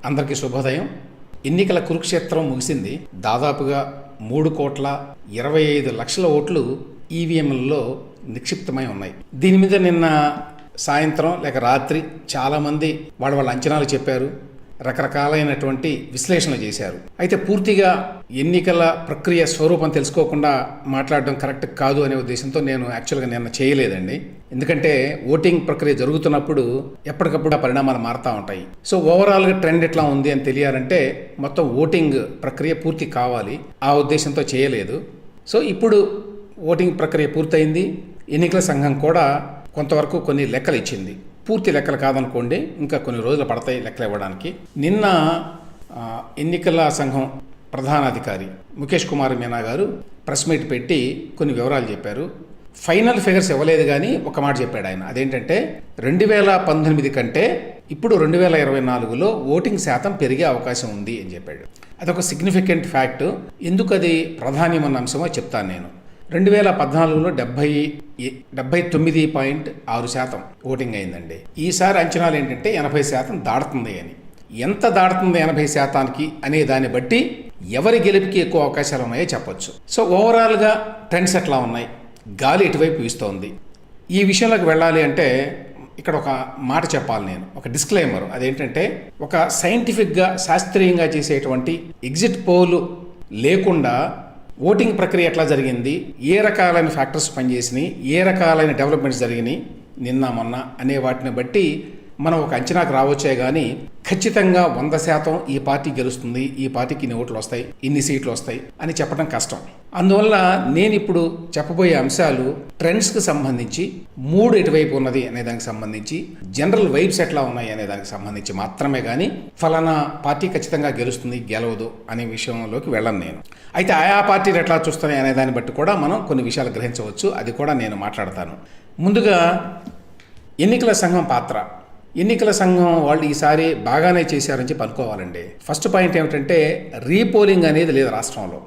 అందరికీ శుభోదయం. ఎన్నికల కురుక్షేత్రం ముగిసింది. దాదాపుగా 3,25,00,000 ఓట్లు ఈవీఎంలలో నిక్షిప్తమై ఉన్నాయి. దీని మీద నిన్న సాయంత్రం లేక రాత్రి చాలామంది వాళ్ళ అంచనాలు చెప్పారు, రకరకాలైనటువంటి విశ్లేషణలు చేశారు. అయితే పూర్తిగా ఎన్నికల ప్రక్రియ స్వరూపం తెలుసుకోకుండా మాట్లాడడం కరెక్ట్ కాదు అనే ఉద్దేశంతో నేను యాక్చువల్గా నిన్న చేయలేదండి. ఎందుకంటే ఓటింగ్ ప్రక్రియ జరుగుతున్నప్పుడు ఎప్పటికప్పుడు ఆ పరిణామాలు మారుతూ ఉంటాయి. సో ఓవరాల్గా ట్రెండ్ ఎట్లా ఉంది అని తెలియాలంటే మొత్తం ఓటింగ్ ప్రక్రియ పూర్తి కావాలి. ఆ ఉద్దేశంతో చేయలేదు. సో ఇప్పుడు ఓటింగ్ ప్రక్రియ పూర్తయింది. ఎన్నికల సంఘం కూడా కొంతవరకు కొన్ని లెక్కలు ఇచ్చింది. పూర్తి లెక్కలు కాదనుకోండి, ఇంకా కొన్ని రోజులు పడతాయి లెక్కలు ఇవ్వడానికి. నిన్న ఎన్నికల సంఘం ప్రధానాధికారి ముఖేష్ కుమార్ మీనా గారు ప్రెస్ మీట్ పెట్టి కొన్ని వివరాలు చెప్పారు. ఫైనల్ ఫిగర్స్ ఇవ్వలేదు, కానీ ఒక మాట చెప్పాడు ఆయన. అదేంటంటే 2019 కంటే ఇప్పుడు 2024లో ఓటింగ్ శాతం పెరిగే అవకాశం ఉంది అని చెప్పాడు. అదొక సిగ్నిఫికెంట్ ఫ్యాక్ట్. ఎందుకు అది ప్రాధాన్యమైన అంశమో చెప్తాను నేను. 2014లో 79.6% ఓటింగ్ అయిందండి. ఈసారి అంచనాలు ఏంటంటే 80% దాడుతుంది అని. ఎంత దాడుతుంది 80%కి అనే దాన్ని బట్టి ఎవరి గెలుపుకి ఎక్కువ అవకాశాలు ఉన్నాయో చెప్పొచ్చు. సో ఓవరాల్గా ట్రెండ్స్ ఎట్లా ఉన్నాయి, గాలి ఎటువైపు వీస్తోంది, ఈ విషయంలోకి వెళ్ళాలి అంటే ఇక్కడ ఒక మాట చెప్పాలి నేను, ఒక డిస్క్లైమర్. అదేంటంటే ఒక సైంటిఫిక్గా శాస్త్రీయంగా చేసేటువంటి ఎగ్జిట్ పోల్ లేకుండా ఓటింగ్ ప్రక్రియ ఎట్లా జరిగింది, ఏ రకాలైన ఫ్యాక్టర్స్ పనిచేసినాయి, ఏ రకాలైన డెవలప్మెంట్స్ జరిగినాయి నిన్న మొన్న అనే వాటిని బట్టి మనం ఒక అంచనాకు రావచ్చే కానీ ఖచ్చితంగా 100% ఈ పార్టీ గెలుస్తుంది, ఈ పార్టీకి ఇన్ని ఓట్లు వస్తాయి, ఇన్ని సీట్లు వస్తాయి అని చెప్పడం కష్టం. అందువల్ల నేను ఇప్పుడు చెప్పబోయే అంశాలు ట్రెండ్స్కి సంబంధించి, మూడు ఎటువైపు ఉన్నది అనే దానికి సంబంధించి, జనరల్ వైబ్స్ ఎట్లా ఉన్నాయి అనే దానికి సంబంధించి మాత్రమే, కానీ ఫలానా పార్టీ ఖచ్చితంగా గెలుస్తుంది గెలవదు అనే విషయంలోకి వెళ్ళను నేను. అయితే ఆయా పార్టీలు ఎట్లా చూస్తున్నాయి అనే దాన్ని బట్టి కూడా మనం కొన్ని విషయాలు గ్రహించవచ్చు. అది కూడా నేను మాట్లాడతాను. ముందుగా ఎన్నికల సంఘం పాత్ర. ఎన్నికల సంఘం వాళ్ళు ఈసారి బాగానే చేశారని చెప్పి అనుకోవాలండి. ఫస్ట్ పాయింట్ ఏమిటంటే రీపోలింగ్ అనేది లేదు రాష్ట్రంలో.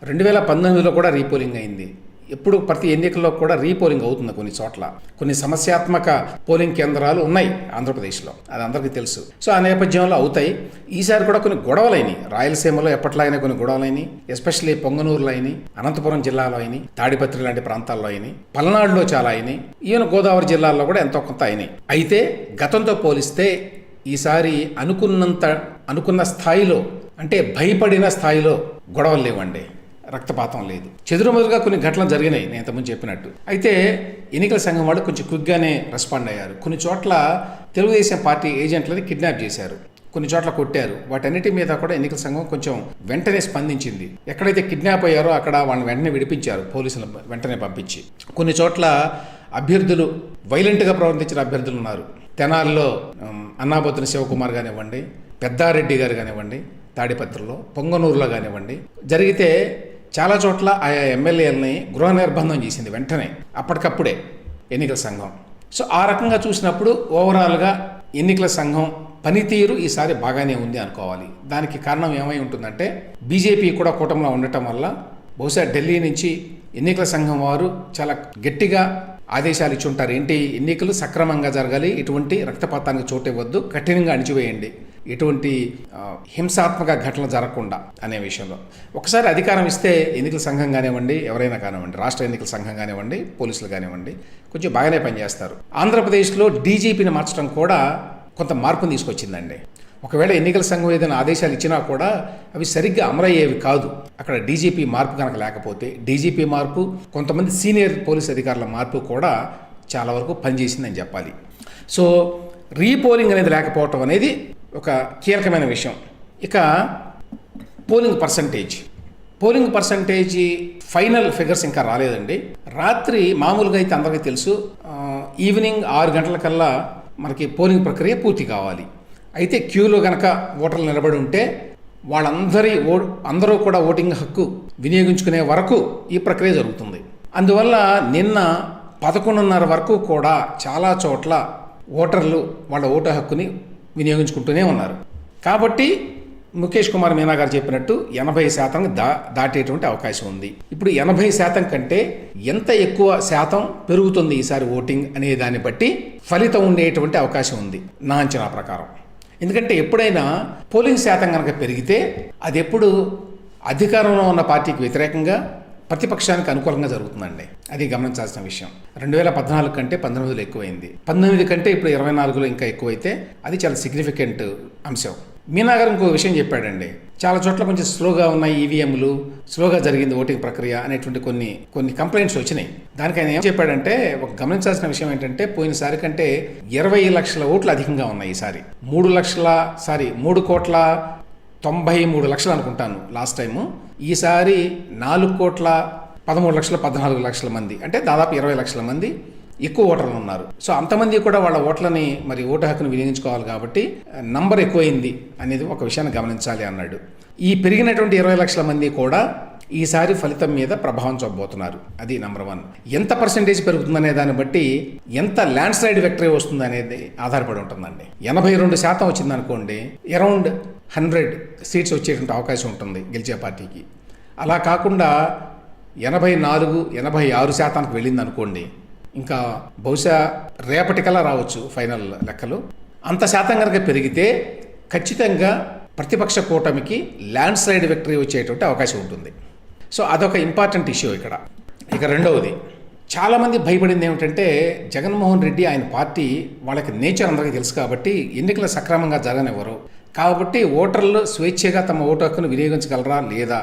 2019లో కూడా రీపోలింగ్ అయింది. ఎప్పుడు ప్రతి ఎన్నికల్లో కూడా రీపోలింగ్ అవుతుంది. కొన్ని చోట్ల కొన్ని సమస్యాత్మక పోలింగ్ కేంద్రాలు ఉన్నాయి ఆంధ్రప్రదేశ్లో, అది అందరికీ తెలుసు. సో ఆ నేపథ్యంలో అవుతాయి. ఈసారి కూడా కొన్ని గొడవలైనవి. రాయలసీమలో ఎప్పట్లాగానే కొన్ని గొడవలైనవి, ఎస్పెషల్లీ పొంగనూరులో అయినాయి, అనంతపురం జిల్లాలో అయినాయి, తాడిపత్రి లాంటి ప్రాంతాల్లో అయినాయి, పల్నాడులో చాలా అయినాయి, ఈవెన్ గోదావరి జిల్లాల్లో కూడా ఎంతో కొంత అయినాయి. అయితే గతంతో పోలిస్తే ఈసారి అనుకున్న స్థాయిలో, అంటే భయపడిన స్థాయిలో గొడవలు లేవండి, రక్తపాతం లేదు. చెదురుమదురుగా కొన్ని ఘటనలు జరిగినాయి నేను ఇంతకుముందు చెప్పినట్టు. అయితే ఎన్నికల సంఘం వాళ్ళు కొంచెం క్విక్గానే రెస్పాండ్ అయ్యారు. కొన్ని చోట్ల తెలుగుదేశం పార్టీ ఏజెంట్లని కిడ్నాప్ చేశారు, కొన్ని చోట్ల కొట్టారు. వాటన్నిటి మీద కూడా ఎన్నికల సంఘం కొంచెం వెంటనే స్పందించింది. ఎక్కడైతే కిడ్నాప్ అయ్యారో అక్కడ వాళ్ళని వెంటనే విడిపించారు, పోలీసులు వెంటనే పంపించి. కొన్ని చోట్ల అభ్యర్థులు వైలెంట్గా ప్రవర్తించిన అభ్యర్థులు ఉన్నారు. తెనాలిలో అన్నాబొత్తున శివకుమార్ కానివ్వండి, పెద్దారెడ్డి గారు కానివ్వండి, తాడిపత్రిలో, పొంగనూరులో కానివ్వండి జరిగితే చాలా చోట్ల ఆయా ఎమ్మెల్యేలని గృహ నిర్బంధం చేసింది వెంటనే, అప్పటికప్పుడే ఎన్నికల సంఘం. సో ఆ రకంగా చూసినప్పుడు ఓవరాల్గా ఎన్నికల సంఘం పనితీరు ఈసారి బాగానే ఉంది అనుకోవాలి. దానికి కారణం ఏమై ఉంటుందంటే బీజేపీ కూడా కూటమిలో ఉండటం వల్ల బహుశా ఢిల్లీ నుంచి ఎన్నికల సంఘం వారు చాలా గట్టిగా ఆదేశాలు ఇచ్చి ఉంటారు. ఏంటి, ఎన్నికలు సక్రమంగా జరగాలి, ఎటువంటి రక్తపాతానికి చోటు ఇవ్వద్దు, కఠినంగా అణిచివేయండి, ఎటువంటి హింసాత్మక ఘటనలు జరగకుండా అనే విషయంలో. ఒకసారి అధికారం ఇస్తే ఎన్నికల సంఘం కానివ్వండి, ఎవరైనా కానివ్వండి, రాష్ట్ర ఎన్నికల సంఘం కానివ్వండి, పోలీసులు కానివ్వండి, కొంచెం బాగానే పనిచేస్తారు. ఆంధ్రప్రదేశ్లో డీజీపీని మార్చడం కూడా కొంత మార్పును తీసుకొచ్చిందండి. ఒకవేళ ఎన్నికల సంఘం ఏదైనా ఆదేశాలు ఇచ్చినా కూడా అవి సరిగ్గా అమలయ్యేవి కాదు. అక్కడ డీజీపీ మార్పు కనుక లేకపోతే, డీజీపీ మార్పు, కొంతమంది సీనియర్ పోలీస్ అధికారుల మార్పు కూడా చాలా వరకు పనిచేసిందని చెప్పాలి. సో రీపోలింగ్ అనేది లేకపోవటం అనేది ఒక కీలకమైన విషయం. ఇక పోలింగ్ పర్సంటేజ్ ఫైనల్ ఫిగర్స్ ఇంకా రాలేదండి. రాత్రి మామూలుగా అయితే అందరికీ తెలుసు ఈవినింగ్ 6 గంటలకల్లా మనకి పోలింగ్ ప్రక్రియ పూర్తి కావాలి. అయితే క్యూలో గనక ఓటర్లు నిలబడి ఉంటే అందరూ కూడా ఓటింగ్ హక్కు వినియోగించుకునే వరకు ఈ ప్రక్రియ జరుగుతుంది. అందువల్ల నిన్న 11:30 వరకు కూడా చాలా చోట్ల ఓటర్లు వాళ్ళ ఓటు హక్కుని వినియోగించుకుంటూనే ఉన్నారు. కాబట్టి ముఖేష్ కుమార్ మీనా గారు చెప్పినట్టు 80% దాటేటువంటి అవకాశం ఉంది. ఇప్పుడు 80% కంటే ఎంత ఎక్కువ శాతం పెరుగుతుంది ఈసారి ఓటింగ్ అనే దాన్ని బట్టి ఫలితం ఉండేటువంటి అవకాశం ఉంది నా అంచనా ప్రకారం. ఎందుకంటే ఎప్పుడైనా పోలింగ్ శాతం కనుక పెరిగితే అది ఎప్పుడు అధికారంలో ఉన్న పార్టీకి వ్యతిరేకంగా ప్రతిపక్షానికి అనుకూలంగా జరుగుతుందండి. అది గమనించాల్సిన విషయం. 2014 కంటే 19లో ఎక్కువైంది, 19 కంటే ఇప్పుడు 24లో ఇంకా ఎక్కువైతే అది చాలా సిగ్నిఫికెంట్ అంశం. మీనా గారు ఇంకో విషయం చెప్పాడండి, చాలా చోట్ల కొంచెం స్లోగా ఉన్నాయి ఈవీఎంలు, స్లోగా జరిగింది ఓటింగ్ ప్రక్రియ అనేటువంటి కొన్ని కంప్లైంట్స్ వచ్చినాయి. దానికి ఆయన ఏం చెప్పాడంటే, ఒక గమనించాల్సిన విషయం ఏంటంటే పోయినసారి కంటే 20 లక్షల ఓట్లు అధికంగా ఉన్నాయి ఈసారి. 3,93,00,000 అనుకుంటాను లాస్ట్ టైము. ఈసారి 4,13,14,00,000 మంది, అంటే దాదాపు 20 లక్షల మంది ఎక్కువ ఓటర్లు ఉన్నారు. సో అంతమంది కూడా వాళ్ళ ఓట్లని మరి ఓటు హక్కును వినియోగించుకోవాలి కాబట్టి నంబర్ ఎక్కువైంది అనేది ఒక విషయాన్ని గమనించాలి అన్నాడు. ఈ పెరిగినటువంటి 20 లక్షల మంది కూడా ఈసారి ఫలితం మీద ప్రభావం చూపబోతున్నారు. అది నెంబర్ 1. ఎంత పర్సెంటేజ్ పెరుగుతుందనే దాన్ని బట్టి ఎంత ల్యాండ్ స్లైడ్ విక్టరీ వస్తుంది అనేది ఆధారపడి ఉంటుందండి. 82% వచ్చింది అనుకోండి, అరౌండ్ 100 సీట్స్ వచ్చేటువంటి అవకాశం ఉంటుంది గెలిచే పార్టీకి. అలా కాకుండా 84-86% వెళ్ళింది అనుకోండి, ఇంకా బహుశా రేపటికల్లా రావచ్చు ఫైనల్ లెక్కలు. అంత శాతం కనుక పెరిగితే ఖచ్చితంగా ప్రతిపక్ష కూటమికి ల్యాండ్ స్లైడ్ విక్టరీ వచ్చేటువంటి అవకాశం ఉంటుంది. సో అదొక ఇంపార్టెంట్ ఇష్యూ ఇక్కడ. ఇక రెండవది, చాలామంది భయపడింది ఏమిటంటే జగన్మోహన్ రెడ్డి ఆయన పార్టీ వాళ్ళకి నేచర్ అందరికీ తెలుసు కాబట్టి ఎన్నికలు సక్రమంగా జరగనివ్వరు, కాబట్టి ఓటర్లు స్వేచ్ఛగా తమ ఓటు హక్కును వినియోగించగలరా లేదా,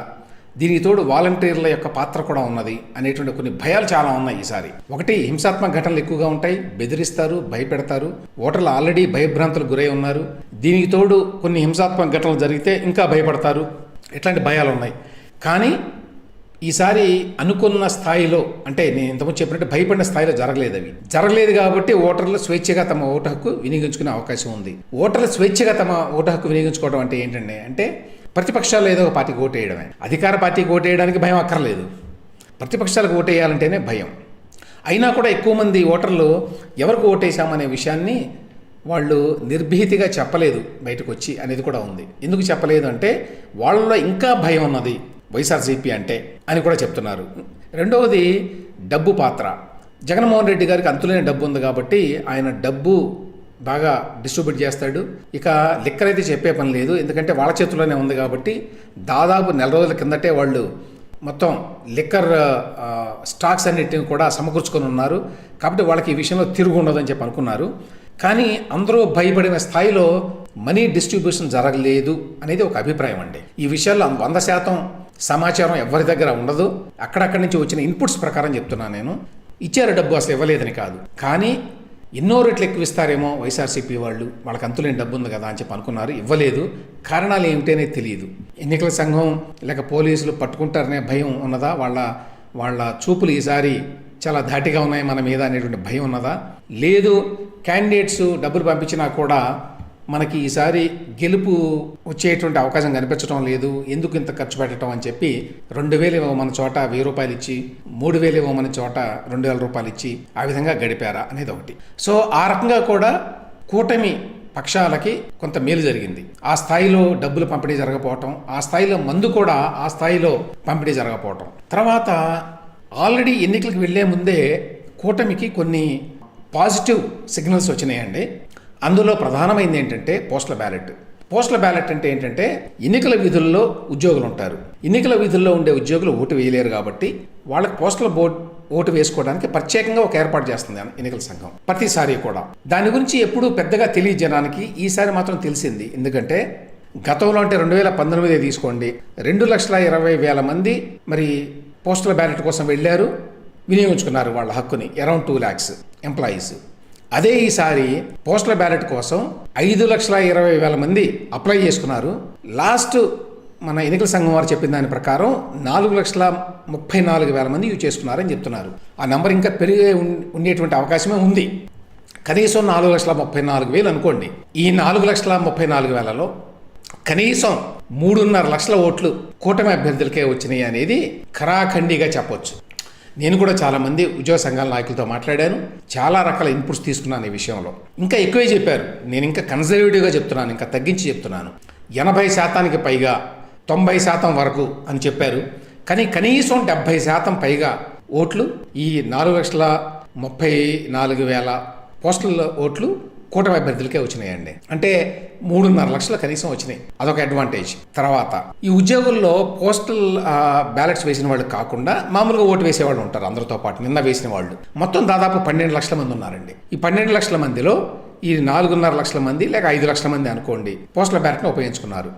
దీనికి తోడు వాలంటీర్ల యొక్క పాత్ర కూడా ఉన్నది అనేటువంటి కొన్ని భయాలు చాలా ఉన్నాయి ఈసారి. ఒకటి, హింసాత్మక ఘటనలు ఎక్కువగా ఉంటాయి, బెదిరిస్తారు, భయపెడతారు, ఓటర్లు ఆల్రెడీ భయభ్రాంతులకు గురై ఉన్నారు, దీనికి తోడు కొన్ని హింసాత్మక ఘటనలు జరిగితే ఇంకా భయపడతారు, ఇట్లాంటి భయాలు ఉన్నాయి. కానీ ఈసారి అనుకున్న స్థాయిలో, అంటే నేను ఇంతకుముందు చెప్పినట్టు భయపడిన స్థాయిలో జరగలేదు కాబట్టి ఓటర్లు స్వేచ్ఛగా తమ ఓటు హక్కు వినియోగించుకునే అవకాశం ఉంది. ఓటర్లు స్వేచ్ఛగా తమ ఓటు హక్కు వినియోగించుకోవడం అంటే ఏంటంటే, అంటే ప్రతిపక్షాలు ఏదో ఒక పార్టీకి ఓటు వేయడమే. అధికార పార్టీకి ఓటు వేయడానికి భయం అక్కర్లేదు, ప్రతిపక్షాలకు ఓటు వేయాలంటేనే భయం. అయినా కూడా ఎక్కువ మంది ఓటర్లు ఎవరికి ఓటేసామనే విషయాన్ని వాళ్ళు నిర్భీతిగా చెప్పలేదు బయటకు వచ్చి అనేది కూడా ఉంది. ఎందుకు చెప్పలేదు అంటే వాళ్ళలో ఇంకా భయం ఉన్నది వైఎస్ఆర్సీపీ అంటే అని కూడా చెప్తున్నారు. రెండవది, డబ్బు పాత్ర. జగన్మోహన్ రెడ్డి గారికి అంతులేని డబ్బు ఉంది కాబట్టి ఆయన డబ్బు బాగా డిస్ట్రిబ్యూట్ చేస్తాడు. ఇక లిక్కర్ అయితే చెప్పే పని లేదు, ఎందుకంటే వాళ్ళ చేతుల్లోనే ఉంది కాబట్టి దాదాపు 4 రోజుల కిందటే వాళ్ళు మొత్తం లిక్కర్ స్టాక్స్ అన్నిటిని కూడా సమకూర్చుకొని ఉన్నారు. కాబట్టి వాళ్ళకి ఈ విషయంలో తిరుగు ఉండదని చెప్పి అనుకున్నారు. కానీ అందరూ భయపడిన స్థాయిలో మనీ డిస్ట్రిబ్యూషన్ జరగలేదు అనేది ఒక అభిప్రాయం అండి. ఈ విషయాల్లో 100% సమాచారం ఎవరి దగ్గర ఉండదు. అక్కడక్కడి నుంచి వచ్చిన ఇన్పుట్స్ ప్రకారం చెప్తున్నాను నేను. ఇచ్చారు డబ్బు, అసలు ఇవ్వలేదని కాదు, కానీ ఎన్నో రెట్లు ఎక్కువ ఇస్తారేమో వైఎస్ఆర్సీపీ వాళ్ళు, వాళ్ళకి అంతులేని డబ్బు ఉంది కదా అని చెప్పి అనుకున్నారు, ఇవ్వలేదు. కారణాలు ఏమిటనే తెలియదు. ఎన్నికల సంఘం లేక పోలీసులు పట్టుకుంటారనే భయం ఉన్నదా, వాళ్ళ చూపులు ఈసారి చాలా ధాటిగా ఉన్నాయి మన మీద అనేటువంటి భయం ఉన్నదా, లేదు క్యాండిడేట్స్ డబ్బులు పంపించినా కూడా మనకి ఈసారి గెలుపు వచ్చేటువంటి అవకాశం కనిపించడం లేదు, ఎందుకు ఇంత ఖర్చు పెట్టడం అని చెప్పి 2,000 ఇవ్వమన్న చోట 1,000 రూపాయలు ఇచ్చి, 3,000 ఇవ్వమన్న చోట 2,000 రూపాయలు ఇచ్చి ఆ విధంగా గడిపారా అనేది ఒకటి. సో ఆ రకంగా కూడా కూటమి పక్షాలకి కొంత మేలు జరిగింది. ఆ స్థాయిలో డబ్బులు పంపిణీ జరగకపోవటం, ఆ స్థాయిలో మందు కూడా ఆ స్థాయిలో పంపిణీ జరగకపోవటం. తర్వాత ఆల్రెడీ ఎన్నికలకు వెళ్లే ముందే కూటమికి కొన్ని పాజిటివ్ సిగ్నల్స్ వచ్చినాయండి. అందులో ప్రధానమైంది ఏంటంటే పోస్టల్ బ్యాలెట్ అంటే ఏంటంటే ఎన్నికల విధుల్లో ఉద్యోగులు ఉంటారు, ఎన్నికల విధుల్లో ఉండే ఉద్యోగులు ఓటు వేయలేరు కాబట్టి వాళ్ళకి పోస్టల్ ఓటు వేసుకోవడానికి ప్రత్యేకంగా ఒక ఏర్పాటు చేస్తుంది ఎన్నికల సంఘం ప్రతిసారి కూడా. దాని గురించి ఎప్పుడూ పెద్దగా తెలియజేయడానికి ఈసారి మాత్రం తెలిసింది. ఎందుకంటే గతంలో అంటే 2019 తీసుకోండి, 2,20,000 మంది మరి పోస్టల్ బ్యాలెట్ కోసం వెళ్ళారు, వినియోగించుకున్నారు వాళ్ళ హక్కుని, అరౌండ్ 2 lakhs ఎంప్లాయీస్. అదే ఈసారి పోస్టల్ బ్యాలెట్ కోసం 5,20,000 మంది అప్లై చేసుకున్నారు. లాస్ట్ మన ఎన్నికల సంఘం వారు చెప్పిన దాని ప్రకారం 4,34,000 మంది యూజ్ చేసుకున్నారని చెప్తున్నారు. ఆ నెంబర్ ఇంకా పెరిగే ఉండేటువంటి అవకాశమే ఉంది. కనీసం 4,34,000 అనుకోండి. ఈ 4,34,000లో కనీసం 3.5 లక్షల ఓట్లు కూటమి అభ్యర్థులకే వచ్చినాయి అనేది ఖరాఖండిగా చెప్పొచ్చు. నేను కూడా చాలామంది ఉద్యోగ సంఘాల నాయకులతో మాట్లాడాను, చాలా రకాల ఇన్పుట్స్ తీసుకున్నాను ఈ విషయంలో. ఇంకా ఎక్కువే చెప్పారు, నేను ఇంకా కన్జర్వేటివ్గా చెప్తున్నాను, ఇంకా తగ్గించి చెప్తున్నాను. 80% పైగా 90% వరకు అని చెప్పారు. కానీ కనీసం 70% పైగా ఓట్లు, ఈ 4,34,000 పోస్టల్ ఓట్లు కూటమి అభ్యర్థులకే వచ్చినాయండి. అంటే 3.5 లక్షలు కనీసం వచ్చినాయి. అదొక అడ్వాంటేజ్. తర్వాత ఈ ఉద్యోగుల్లో పోస్టల్ బ్యాలెట్స్ వేసిన వాళ్ళు కాకుండా మామూలుగా ఓటు వేసేవాళ్ళు ఉంటారు అందరితో పాటు. నిన్న వేసిన వాళ్ళు మొత్తం దాదాపు 12 లక్షల మంది ఉన్నారండి. ఈ 12 లక్షల మందిలో ఈ 4.5 లక్షల మంది లేక 5 లక్షల మంది అనుకోండి పోస్టల్ బ్యాలెట్ను ఉపయోగించుకున్నారు.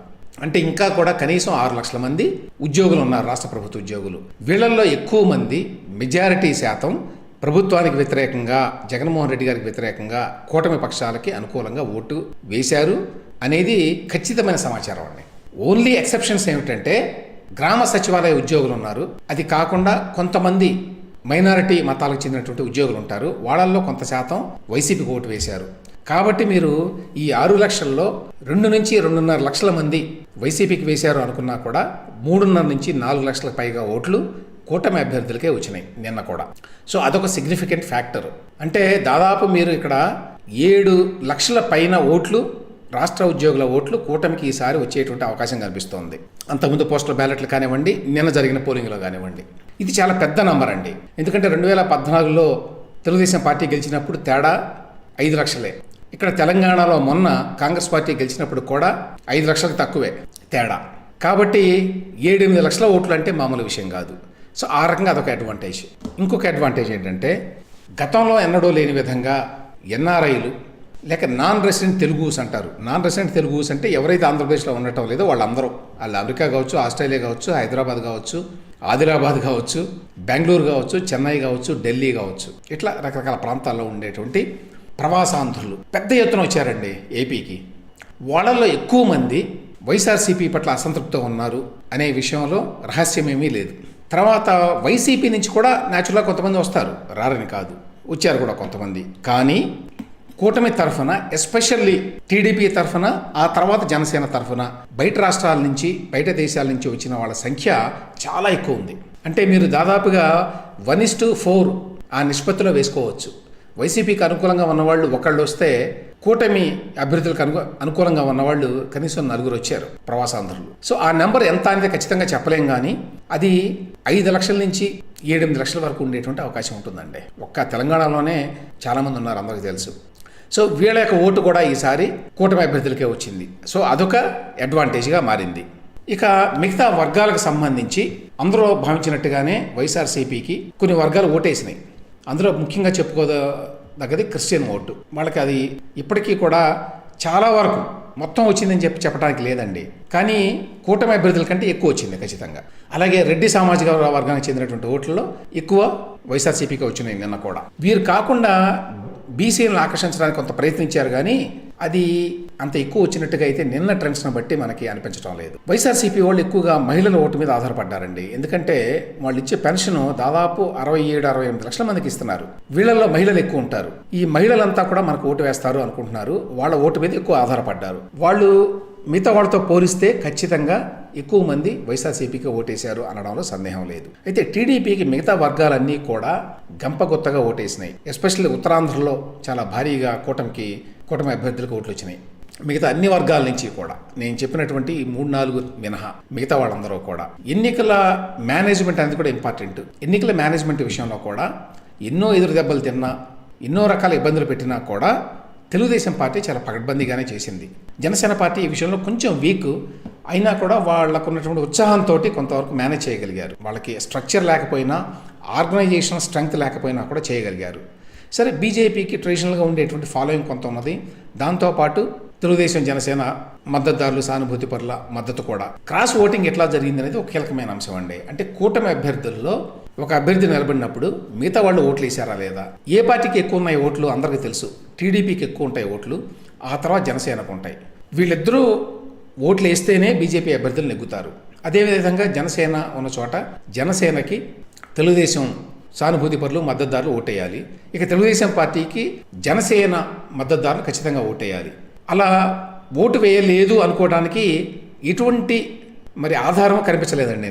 అంటే ఇంకా కూడా కనీసం 6 లక్షల మంది ఉద్యోగులు ఉన్నారు, రాష్ట్ర ప్రభుత్వ ఉద్యోగులు. వీళ్ళల్లో ఎక్కువ మంది, మెజారిటీ శాతం ప్రభుత్వానికి వ్యతిరేకంగా, జగన్మోహన్ రెడ్డి గారికి వ్యతిరేకంగా కూటమి పక్షాలకి అనుకూలంగా ఓటు వేశారు అనేది ఖచ్చితమైన సమాచారం అండి. ఓన్లీ ఎక్సెప్షన్స్ ఏమిటంటే గ్రామ సచివాలయ ఉద్యోగులు ఉన్నారు. అది కాకుండా కొంతమంది మైనారిటీ మతాలకు చెందినటువంటి ఉద్యోగులు ఉంటారు. వాళ్ళల్లో కొంత శాతం వైసీపీకి ఓటు వేశారు. కాబట్టి మీరు ఈ 6 లక్షల్లో 2 నుంచి 2.5 లక్షల మంది వైసీపీకి వేశారు అనుకున్నా కూడా 3.5 నుంచి 4 లక్షల పైగా ఓట్లు కూటమి అభ్యర్థులకే వచ్చినాయి నిన్న కూడా. సో అదొక సిగ్నిఫికెంట్ ఫ్యాక్టర్. అంటే దాదాపు మీరు ఇక్కడ 7 లక్షల పైన ఓట్లు, రాష్ట్ర ఉద్యోగుల ఓట్లు కూటమికి ఈసారి వచ్చేటువంటి అవకాశం కనిపిస్తోంది. అంతకుముందు పోస్టల్ బ్యాలెట్లు కానివ్వండి, నిన్న జరిగిన పోలింగ్లో కానివ్వండి. ఇది చాలా పెద్ద నంబర్ అండి. ఎందుకంటే 2014లో తెలుగుదేశం పార్టీ గెలిచినప్పుడు తేడా 5 లక్షలే. ఇక్కడ తెలంగాణలో మొన్న కాంగ్రెస్ పార్టీ గెలిచినప్పుడు కూడా 5 లక్షలకు తక్కువే తేడా. కాబట్టి 7-8 లక్షల ఓట్లు అంటే మామూలు విషయం కాదు. సో ఆ రకంగా అదొక అడ్వాంటేజ్. ఇంకొక అడ్వాంటేజ్ ఏంటంటే గతంలో ఎన్నడూ లేని విధంగా ఎన్ఆర్ఐలు లేక నాన్ రెసిడెంట్ తెలుగుస్ అంటారు. నాన్ రెసిడెంట్ తెలుగుస్ అంటే ఎవరైతే ఆంధ్రప్రదేశ్లో ఉండటం లేదో వాళ్ళందరూ, వాళ్ళు అమెరికా కావచ్చు, ఆస్ట్రేలియా కావచ్చు, హైదరాబాద్ కావచ్చు, ఆదిలాబాద్ కావచ్చు, బెంగళూరు కావచ్చు, చెన్నై కావచ్చు, ఢిల్లీ కావచ్చు, ఇట్లా రకరకాల ప్రాంతాల్లో ఉండేటువంటి ప్రవాసాంధ్రులు పెద్ద ఎత్తున వచ్చారండి ఏపీకి. వాళ్ళల్లో ఎక్కువ మంది వైఎస్ఆర్సీపీ పట్ల అసంతృప్తితో ఉన్నారు అనే విషయంలో రహస్యమేమీ లేదు. తర్వాత వైసీపీ నుంచి కూడా న్యాచురల్గా కొంతమంది వస్తారు, రారని కాదు, వచ్చారు కూడా కొంతమంది. కానీ కూటమి తరఫున, ఎస్పెషల్లీ టీడీపీ తరఫున, ఆ తర్వాత జనసేన తరఫున బయట రాష్ట్రాల నుంచి, బయట దేశాల నుంచి వచ్చిన వాళ్ళ సంఖ్య చాలా ఎక్కువ ఉంది. అంటే మీరు దాదాపుగా 1:4 ఆ నిష్పత్తిలో వేసుకోవచ్చు. వైసీపీకి అనుకూలంగా ఉన్నవాళ్ళు ఒకళ్ళు వస్తే కూటమి అభ్యర్థులకు అనుకూలంగా ఉన్నవాళ్ళు కనీసం 4 వచ్చారు ప్రవాసాంధ్రులు. సో ఆ నెంబర్ ఎంత అనేది ఖచ్చితంగా చెప్పలేం, కానీ అది 5 లక్షల నుంచి 7-8 లక్షల వరకు ఉండేటువంటి అవకాశం ఉంటుందండి. ఒక్క తెలంగాణలోనే చాలామంది ఉన్నారు, అందరికీ తెలుసు. సో వీళ్ళ యొక్క ఓటు కూడా ఈసారి కూటమి అభ్యర్థులకే వచ్చింది. సో అదొక అడ్వాంటేజ్గా మారింది. ఇక మిగతా వర్గాలకు సంబంధించి అందరూ భావించినట్టుగానే వైఎస్ఆర్సీపీకి కొన్ని వర్గాలు ఓటేసినాయి. అందులో ముఖ్యంగా చెప్పుకోదగ్గది క్రిస్టియన్ ఓటు. వాళ్ళకి అది ఇప్పటికీ కూడా చాలా వరకు మొత్తం వచ్చిందని చెప్పడానికి లేదండి, కానీ కూటమి అభ్యర్థుల కంటే ఎక్కువ వచ్చింది ఖచ్చితంగా. అలాగే రెడ్డి సామాజిక వర్గానికి చెందినటువంటి ఓట్లలో ఎక్కువ వైఎస్ఆర్సీపీకి వచ్చినాయి నిన్న కూడా. వీరు కాకుండా బీసీలను ఆకర్షించడానికి కొంత ప్రయత్నించారు, కానీ అది అంత ఎక్కువ వచ్చినట్టుగా అయితే నిన్న ట్రెండ్స్ను బట్టి మనకి అనిపించడం లేదు. వైఎస్ఆర్సీపీ వాళ్ళు ఎక్కువగా మహిళల ఓటు మీద ఆధారపడ్డారండి. ఎందుకంటే వాళ్ళు ఇచ్చే పెన్షన్ దాదాపు 67-68 లక్షల మందికి ఇస్తున్నారు. వీళ్ళల్లో మహిళలు ఎక్కువ ఉంటారు. ఈ మహిళలంతా కూడా మనకు ఓటు వేస్తారు అనుకుంటున్నారు. వాళ్ళ ఓటు మీద ఎక్కువ ఆధారపడ్డారు. వాళ్ళు మిగతా వాళ్ళతో పోలిస్తే ఖచ్చితంగా ఎక్కువ మంది వైఎస్ఆర్సీపీకి ఓటేశారు అనడంలో సందేహం లేదు. అయితే టీడీపీకి మిగతా వర్గాలన్నీ కూడా గంపగొత్తగా ఓటేసినాయి. ఎస్పెషల్లీ ఉత్తరాంధ్రలో చాలా భారీగా కూటమి అభ్యర్థులకు ఓట్లు వచ్చినాయి. మిగతా అన్ని వర్గాల నుంచి కూడా, నేను చెప్పినటువంటి 3-4 మినహా మిగతా వాళ్ళందరూ కూడా. ఎన్నికల మేనేజ్మెంట్ అనేది కూడా ఇంపార్టెంట్. ఎన్నికల మేనేజ్మెంట్ విషయంలో కూడా ఎన్నో ఎదురు దెబ్బలు తిన్నా, ఎన్నో రకాల ఇబ్బందులు పెట్టినా కూడా తెలుగుదేశం పార్టీ చాలా పకడ్బందీగానే చేసింది. జనసేన పార్టీ ఈ విషయంలో కొంచెం వీక్ అయినా కూడా వాళ్ళకు ఉన్నటువంటి ఉత్సాహంతో కొంతవరకు మేనేజ్ చేయగలిగారు. వాళ్ళకి స్ట్రక్చర్ లేకపోయినా, ఆర్గనైజేషన్ స్ట్రెంగ్త్ లేకపోయినా కూడా చేయగలిగారు. సరే, బీజేపీకి ట్రెడిషనల్గా ఉండేటువంటి ఫాలోయింగ్ కొంత ఉన్నది. దాంతోపాటు తెలుగుదేశం, జనసేన మద్దతుదారులు, సానుభూతి పరుల మద్దతు కూడా. క్రాస్ ఓటింగ్ ఎట్లా జరిగింది అనేది ఒక కీలకమైన అంశం అండి. అంటే కూటమి అభ్యర్థుల్లో ఒక అభ్యర్థి నిలబడినప్పుడు మిగతా వాళ్ళు ఓట్లు వేసారా లేదా, ఏ పార్టీకి ఎక్కువ ఉన్నాయి ఓట్లు అందరికీ తెలుసు. టీడీపీకి ఎక్కువ ఉంటాయి ఓట్లు, ఆ తర్వాత జనసేనకు ఉంటాయి. వీళ్ళిద్దరూ ఓట్లు వేస్తేనే బీజేపీ అభ్యర్థులు నెగ్గుతారు. అదేవిధంగా జనసేన ఉన్న చోట జనసేనకి తెలుగుదేశం సానుభూతి పరులు, మద్దతుదారులు ఓటేయాలి. ఇక తెలుగుదేశం పార్టీకి జనసేన మద్దతుదారులు ఖచ్చితంగా ఓటేయాలి. అలా ఓటు వేయలేదు అనుకోవడానికి ఎటువంటి ఆధారం కనిపించలేదండి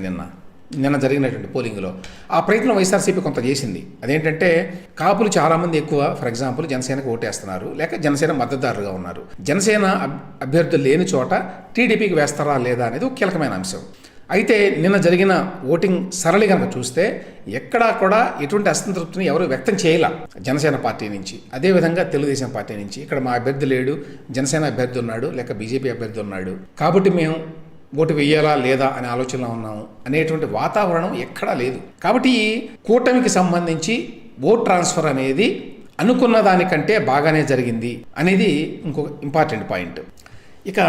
నిన్న జరిగినటువంటి పోలింగ్లో. ఆ ప్రయత్నం వైఎస్ఆర్సీపీ కొంత చేసింది. అదేంటంటే కాపులు చాలామంది ఎక్కువ, ఫర్ ఎగ్జాంపుల్ జనసేనకు ఓటేస్తున్నారు, లేక జనసేన మద్దతుదారులుగా ఉన్నారు. జనసేన అభ్యర్థులు లేని చోట టీడీపీకి వేస్తారా లేదా అనేది ఒక కీలకమైన అంశం. అయితే నిన్న జరిగిన ఓటింగ్ సరళి కనుక చూస్తే ఎక్కడా కూడా ఎటువంటి అసంతృప్తిని ఎవరు వ్యక్తం చేయాల జనసేన పార్టీ నుంచి, అదేవిధంగా తెలుగుదేశం పార్టీ నుంచి. ఇక్కడ మా అభ్యర్థి లేడు, జనసేన అభ్యర్థి ఉన్నాడు, లేక బీజేపీ అభ్యర్థి ఉన్నాడు, కాబట్టి మేము ఓటు వేయాలా లేదా అనే ఆలోచనలో ఉన్నాము అనేటువంటి వాతావరణం ఎక్కడా లేదు. కాబట్టి ఈ కూటమికి సంబంధించి ఓట్ ట్రాన్స్ఫర్ అనేది అనుకున్న దానికంటే బాగానే జరిగింది అనేది ఇంకొక ఇంపార్టెంట్ పాయింట్. ఇక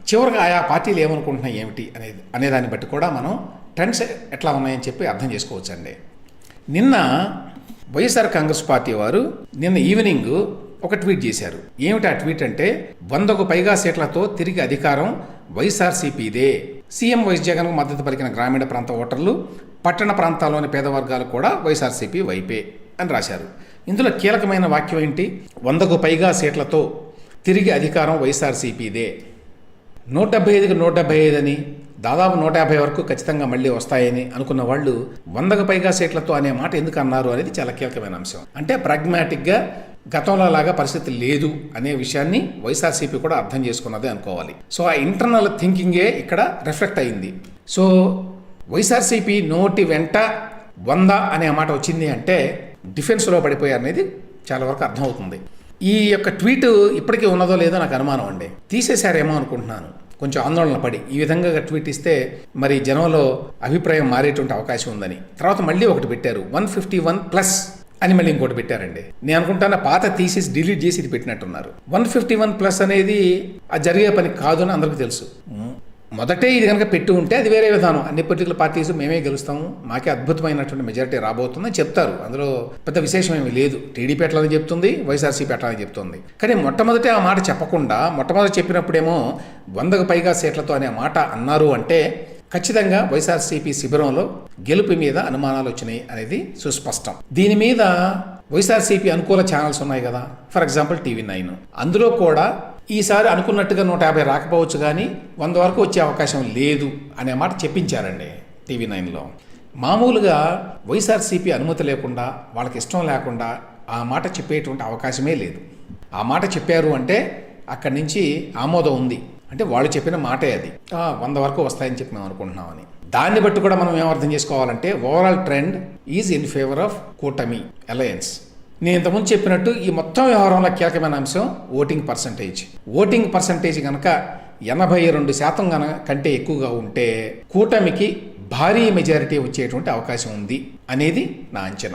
చివరిగా ఆయా పార్టీలు ఏమనుకుంటున్నాయి ఏమిటి అనేదాన్ని బట్టి కూడా మనం ట్రెండ్స్ ఎట్లా ఉన్నాయని చెప్పి అర్థం చేసుకోవచ్చండి. నిన్న వైఎస్ఆర్ కాంగ్రెస్ పార్టీ వారు నిన్న ఈవినింగ్ ఒక ట్వీట్ చేశారు. ఏమిటి ఆ ట్వీట్ అంటే, 100కు పైగా సీట్లతో తిరిగి అధికారం వైఎస్ఆర్సీపీదే. సీఎం వైఎస్ జగన్కు మద్దతు పలికిన గ్రామీణ ప్రాంత ఓటర్లు, పట్టణ ప్రాంతాల్లోని పేద వర్గాలు కూడా వైఎస్ఆర్సీపీ వైపే అని రాశారు. ఇందులో కీలకమైన వాక్యం ఏంటి? 100కు పైగా సీట్లతో తిరిగి అధికారం వైఎస్ఆర్సీపీదే. 175కి 175 అని, దాదాపు 150 వరకు ఖచ్చితంగా మళ్ళీ వస్తాయని అనుకున్న వాళ్ళు 100కు పైగా సీట్లతో అనే మాట ఎందుకు అన్నారు అనేది చాలా కీలకమైన అంశం. అంటే ప్రాగ్మాటిక్గా గతంలో లాగా పరిస్థితి లేదు అనే విషయాన్ని వైఎస్ఆర్సీపీ కూడా అర్థం చేసుకున్నదే అనుకోవాలి. సో ఆ ఇంటర్నల్ థింకింగే ఇక్కడ రిఫ్లెక్ట్ అయింది. సో వైఎస్ఆర్సీపీ నోటి వెంట 100 అనే మాట వచ్చింది అంటే డిఫెన్స్లో పడిపోయారు అనేది చాలా వరకు అర్థమవుతుంది. ఈ యొక్క ట్వీట్ ఇప్పటికీ ఉన్నదో లేదో నాకు అనుమానం అండి. తీసేశారేమో అనుకుంటున్నాను, కొంచెం ఆందోళన పడి. ఈ విధంగా ట్వీట్ ఇస్తే మరి జనంలో అభిప్రాయం మారేటువంటి అవకాశం ఉందని. తర్వాత మళ్ళీ ఒకటి పెట్టారు, 151+ అని మళ్ళీ ఇంకోటి పెట్టారండి. నేను అనుకుంటాను పాత తీసేసి డిలీట్ చేసి ఇది పెట్టినట్టున్నారు. 151+ అనేది అది జరిగే పని కాదు అని అందరికీ తెలుసు. మొదటే ఇది కనుక పెట్టి ఉంటే అది వేరే విధానం. అన్ని పొలిటికల్ పార్టీస్ మేమే గెలుస్తాము, మాకే అద్భుతమైనటువంటి మెజారిటీ రాబోతుందని చెప్తారు. అందులో పెద్ద విశేషం ఏమీ లేదు. టీడీపీ ఎట్లానే చెప్తుంది, వైఎస్ఆర్సీపీ ఎట్లానే చెప్తుంది. కానీ మొట్టమొదటే ఆ మాట చెప్పకుండా మొట్టమొదటి చెప్పినప్పుడేమో 100కు పైగా సీట్లతో అనే మాట అన్నారు అంటే ఖచ్చితంగా వైఎస్ఆర్సీపీ శిబిరంలో గెలుపు మీద అనుమానాలు వచ్చినాయి అనేది సుస్పష్టం. దీని మీద వైఎస్ఆర్సీపీ అనుకూల ఛానల్స్ ఉన్నాయి కదా, ఫర్ ఎగ్జాంపుల్ TV9. అందులో కూడా ఈసారి అనుకున్నట్టుగా 150 రాకపోవచ్చు కానీ 100 వరకు వచ్చే అవకాశం లేదు అనే మాట చెప్పించారండి TV9లో. మామూలుగా వైఎస్ఆర్సీపీ అనుమతి లేకుండా, వాళ్ళకి ఇష్టం లేకుండా ఆ మాట చెప్పేటువంటి అవకాశమే లేదు. ఆ మాట చెప్పారు అంటే అక్కడి నుంచి ఆమోదం ఉంది, అంటే వాళ్ళు చెప్పిన మాటే అది. 100 వరకు వస్తాయని చెప్పి మేము అనుకుంటున్నామని. దాన్ని బట్టి కూడా మనం ఏమర్థం చేసుకోవాలంటే overall trend is in favour of కూటమి అలయన్స్. నేను ఇంతకుముందు చెప్పినట్టు ఈ మొత్తం వ్యవహారంలో కీలకమైన అంశం ఓటింగ్ పర్సంటేజ్. ఓటింగ్ పర్సంటేజ్ కనుక 82% కంటే ఎక్కువగా ఉంటే కూటమికి భారీ మెజారిటీ వచ్చేటువంటి అవకాశం ఉంది అనేది నా అంచనా.